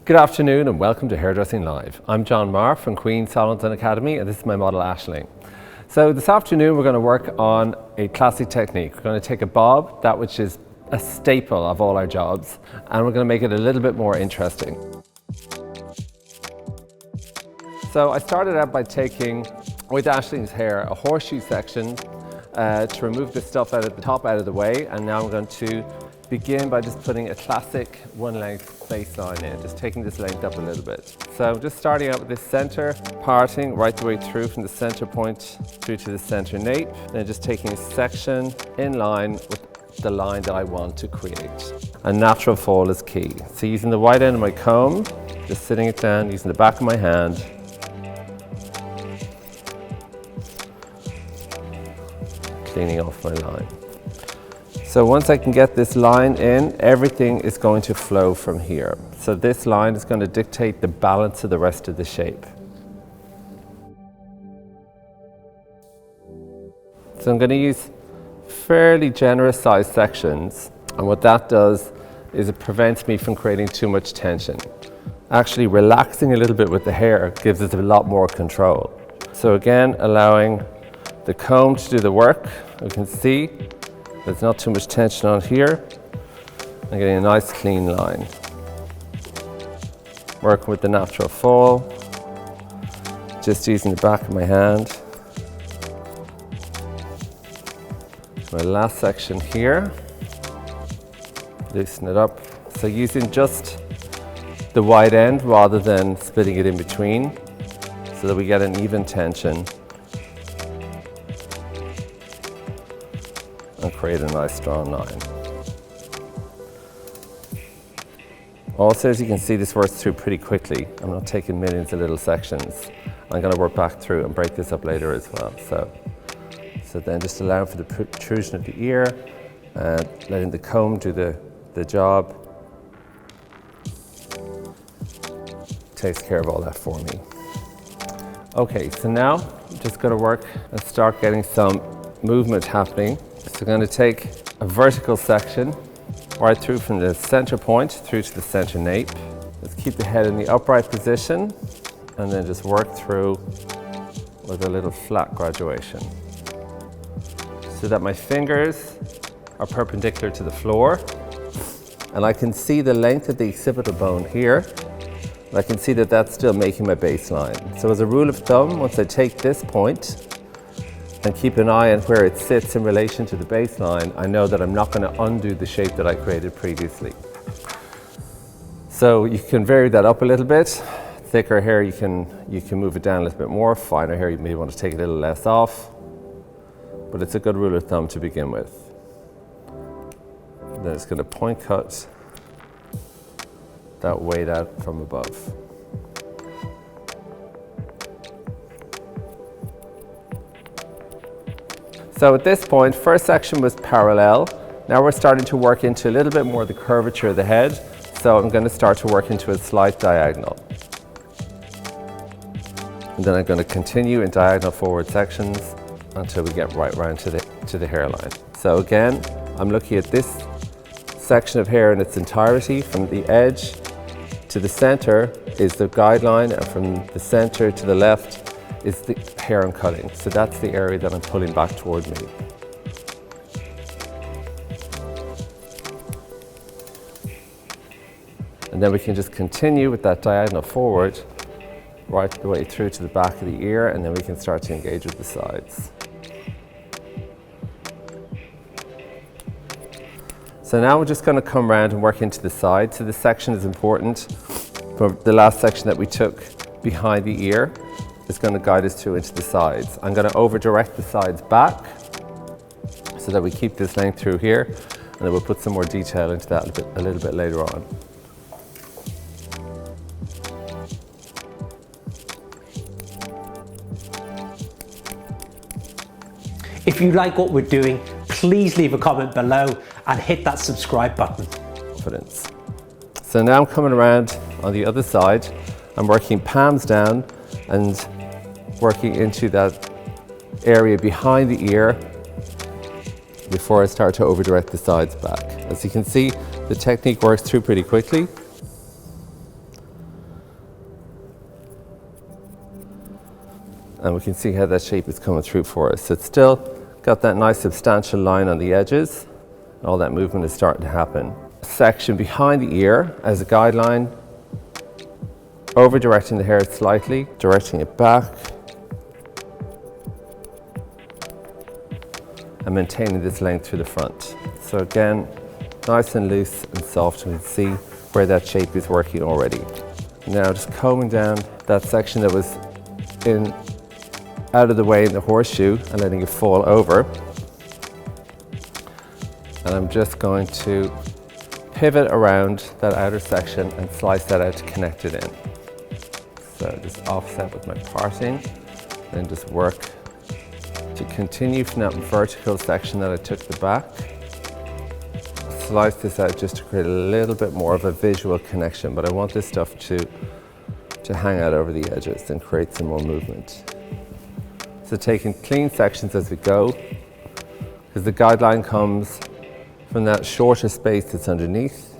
Good afternoon and welcome to Hairdressing Live. I'm John Maher from Queen's Salons and Academy, and this is my model Aisling. So this afternoon we're going to work on a classic technique. We're going to take a bob, that which is a staple of all our jobs, and we're going to make it a little bit more interesting. So I started out by taking, with Aisling's hair, a horseshoe section to remove the stuff out of the top out of the way, and now I'm going to begin by just putting a classic one length baseline in, just taking this length up a little bit. So I'm just starting out with this center, parting right the way through from the center point through to the center nape, then just taking a section in line with the line that I want to create. A natural fall is key. So using the wide end of my comb, just sitting it down, using the back of my hand, cleaning off my line. So once I can get this line in, everything is going to flow from here. So this line is going to dictate the balance of the rest of the shape. So I'm going to use fairly generous sized sections, and what that does is it prevents me from creating too much tension. Actually relaxing a little bit with the hair gives us a lot more control. So again, allowing the comb to do the work. You can see there's not too much tension on here. I'm getting a nice clean line. Working with the natural fall, just using the back of my hand. My last section here, loosen it up. So using just the wide end rather than splitting it in between, so that we get an even tension and create a nice strong line. Also, as you can see, this works through pretty quickly. I'm not taking millions of little sections. I'm going to work back through and break this up later as well. So then just allowing for the protrusion of the ear and letting the comb do the job. Takes care of all that for me. Okay, so now I'm just going to work and start getting some movement happening. So I'm going to take a vertical section right through from the center point through to the center nape. Let's keep the head in the upright position and then just work through with a little flat graduation so that my fingers are perpendicular to the floor, and I can see the length of the occipital bone here, and I can see that that's still making my baseline. So as a rule of thumb, once I take this point and keep an eye on where it sits in relation to the baseline, I know that I'm not going to undo the shape that I created previously. So you can vary that up a little bit. Thicker hair, you can move it down a little bit more. Finer hair, you may want to take a little less off. But it's a good rule of thumb to begin with. Then it's going to point cut that weight out from above. So at this point, first section was parallel. Now we're starting to work into a little bit more of the curvature of the head. So I'm going to start to work into a slight diagonal. And then I'm going to continue in diagonal forward sections until we get right round to the hairline. So again, I'm looking at this section of hair in its entirety. From the edge to the center is the guideline, and from the center to the left is the hair I'm cutting. So that's the area that I'm pulling back toward me. And then we can just continue with that diagonal forward right the way through to the back of the ear, and then we can start to engage with the sides. So now we're just going to come around and work into the side. So this section is important. From the last section that we took behind the ear is going to guide us through into the sides. I'm going to over direct the sides back so that we keep this length through here, and then we'll put some more detail into that a little bit later on. If you like what we're doing, please leave a comment below and hit that subscribe button. Confidence. So now I'm coming around on the other side. I'm working palms down and working into that area behind the ear before I start to over direct the sides back. As you can see, the technique works through pretty quickly. And we can see how that shape is coming through for us. So it's still got that nice substantial line on the edges. All that movement is starting to happen. Section behind the ear as a guideline, over directing the hair slightly, directing it back, and maintaining this length through the front. So again, nice and loose and soft, and we can see where that shape is working already. Now just combing down that section that was out of the way in the horseshoe and letting it fall over. And I'm just going to pivot around that outer section and slice that out to connect it in. So just offset with my parting, then just work to continue from that vertical section that I took the back. Slice this out just to create a little bit more of a visual connection, but I want this stuff to hang out over the edges and create some more movement. So taking clean sections as we go, because the guideline comes from that shorter space that's underneath,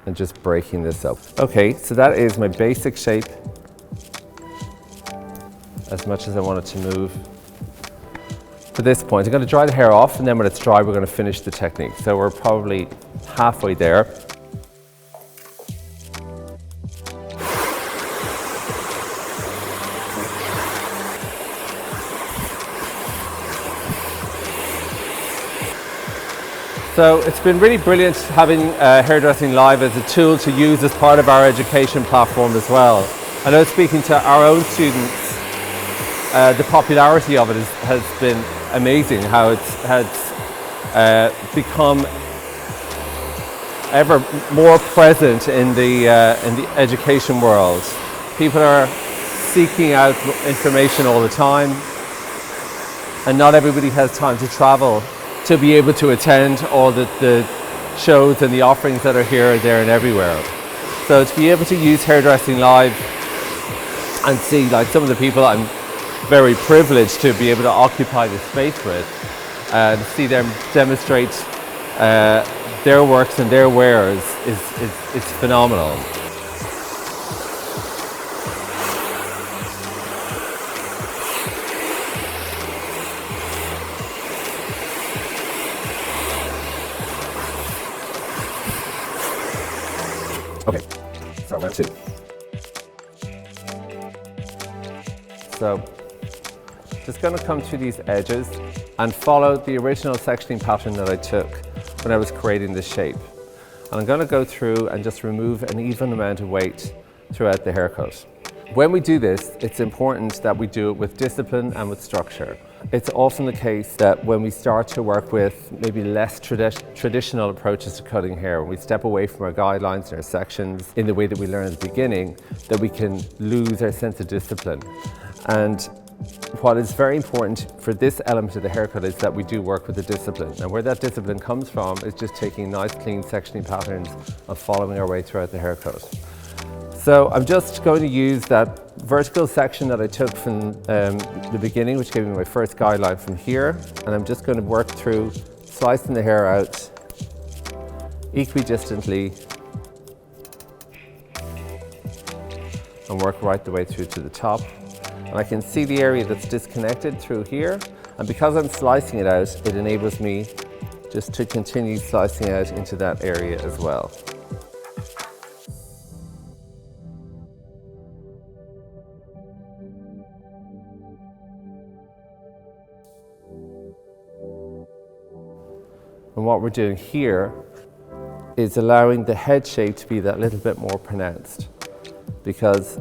and just breaking this up. Okay, so that is my basic shape, as much as I want it to move. For this point, I'm going to dry the hair off, and then when it's dry, we're going to finish the technique. So we're probably halfway there. So it's been really brilliant having Hairdressing Live as a tool to use as part of our education platform as well. I know speaking to our own students, the popularity of it has been amazing, how it's become ever more present in the education world. People are seeking out information all the time, and not everybody has time to travel to be able to attend all the shows and the offerings that are here, there and everywhere. So to be able to use Hairdressing Live and see like some of the people I'm very privileged to be able to occupy the space with, and see them demonstrate their works and their wares is phenomenal. Okay, so round two. So just going to come through these edges and follow the original sectioning pattern that I took when I was creating this shape. And I'm going to go through and just remove an even amount of weight throughout the haircut. When we do this, it's important that we do it with discipline and with structure. It's often the case that when we start to work with maybe less traditional approaches to cutting hair, when we step away from our guidelines and our sections in the way that we learned at the beginning, that we can lose our sense of discipline. And what is very important for this element of the haircut is that we do work with the discipline. And where that discipline comes from is just taking nice clean sectioning patterns and following our way throughout the haircut. So I'm just going to use that vertical section that I took from the beginning, which gave me my first guideline from here. And I'm just going to work through slicing the hair out equidistantly and work right the way through to the top. And I can see the area that's disconnected through here. And because I'm slicing it out, it enables me just to continue slicing out into that area as well. And what we're doing here is allowing the head shape to be that little bit more pronounced, because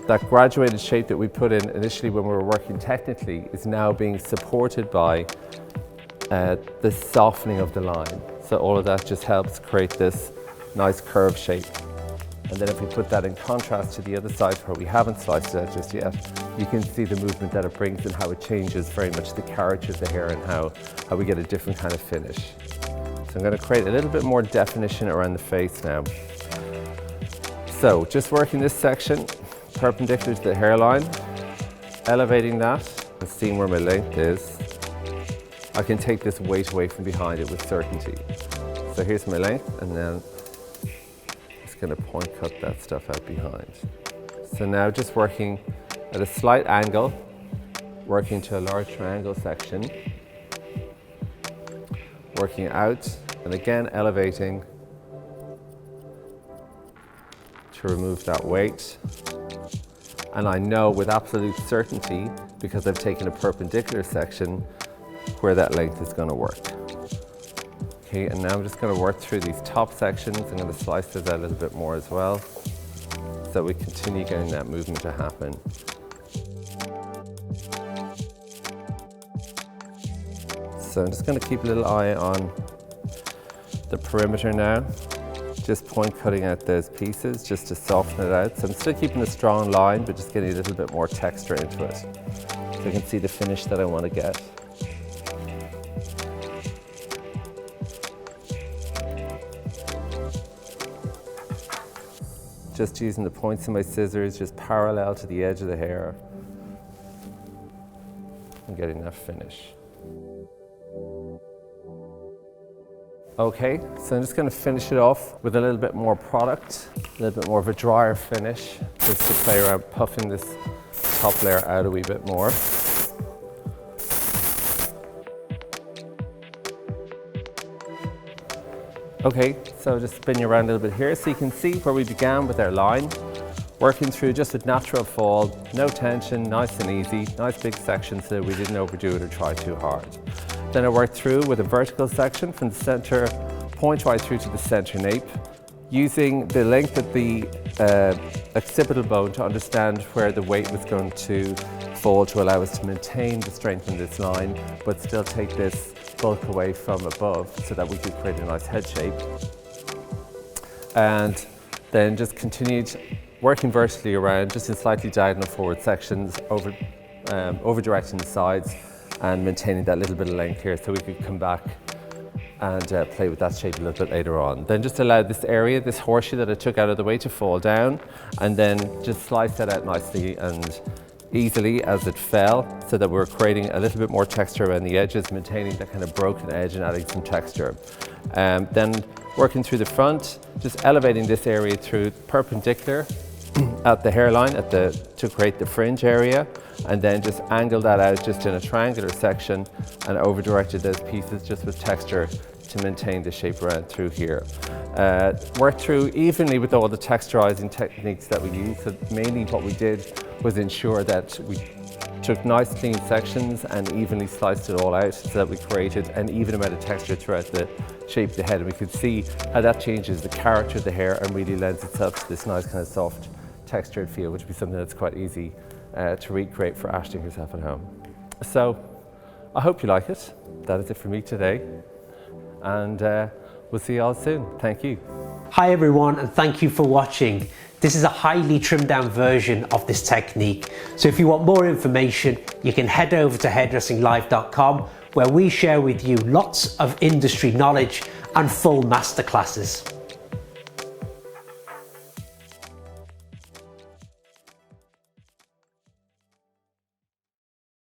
that graduated shape that we put in initially when we were working technically is now being supported by the softening of the line. So all of that just helps create this nice curved shape. And then if we put that in contrast to the other side where we haven't sliced it out just yet, you can see the movement that it brings and how it changes very much the character of the hair and how we get a different kind of finish. So I'm going to create a little bit more definition around the face now. So just working this section perpendicular to the hairline, elevating that and seeing where my length is. I can take this weight away from behind it with certainty. So here's my length, and then going to point cut that stuff out behind. So now just working at a slight angle, working to a large triangle section, working out, and again elevating to remove that weight. And I know with absolute certainty, because I've taken a perpendicular section, where that length is going to work. Okay, and now I'm just going to work through these top sections. I'm going to slice those out a little bit more as well, so that we continue getting that movement to happen. So I'm just going to keep a little eye on the perimeter now, just point cutting out those pieces just to soften it out. So I'm still keeping a strong line, but just getting a little bit more texture into it, so I can see the finish that I want to get. Just using the points of my scissors, just parallel to the edge of the hair, and getting that finish. Okay, so I'm just going to finish it off with a little bit more product, a little bit more of a drier finish, just to play around puffing this top layer out a wee bit more. Okay, so just spin you around a little bit here so you can see where we began with our line, working through just with natural fall, no tension, nice and easy, nice big section so that we didn't overdo it or try too hard. Then I worked through with a vertical section from the center point right through to the center nape, using the length of the occipital bone to understand where the weight was going to fall to allow us to maintain the strength in this line, but still take this bulk away from above so that we could create a nice head shape. And then just continued working vertically around, just in slightly diagonal forward sections, over directing the sides and maintaining that little bit of length here so we could come back and play with that shape a little bit later on. Then just allow this area, this horseshoe that I took out of the way, to fall down, and then just slice that out nicely and easily as it fell, so that we're creating a little bit more texture around the edges, maintaining that kind of broken edge and adding some texture. Then working through the front, just elevating this area through perpendicular at the hairline to create the fringe area, and then just angle that out just in a triangular section and over directed those pieces just with texture to maintain the shape around through here. Work through evenly with all the texturizing techniques that we used. So mainly what we did was ensure that we took nice clean sections and evenly sliced it all out so that we created an even amount of texture throughout the shape of the head. And we could see how that changes the character of the hair and really lends itself to this nice kind of soft textured feel, which would be something that's quite easy to recreate for Ashton herself at home. So I hope you like it. That is it for me today, and we'll see you all soon. Thank you. Hi everyone, and thank you for watching. This is a highly trimmed down version of this technique. So if you want more information, you can head over to hairdressinglive.com, where we share with you lots of industry knowledge and full masterclasses.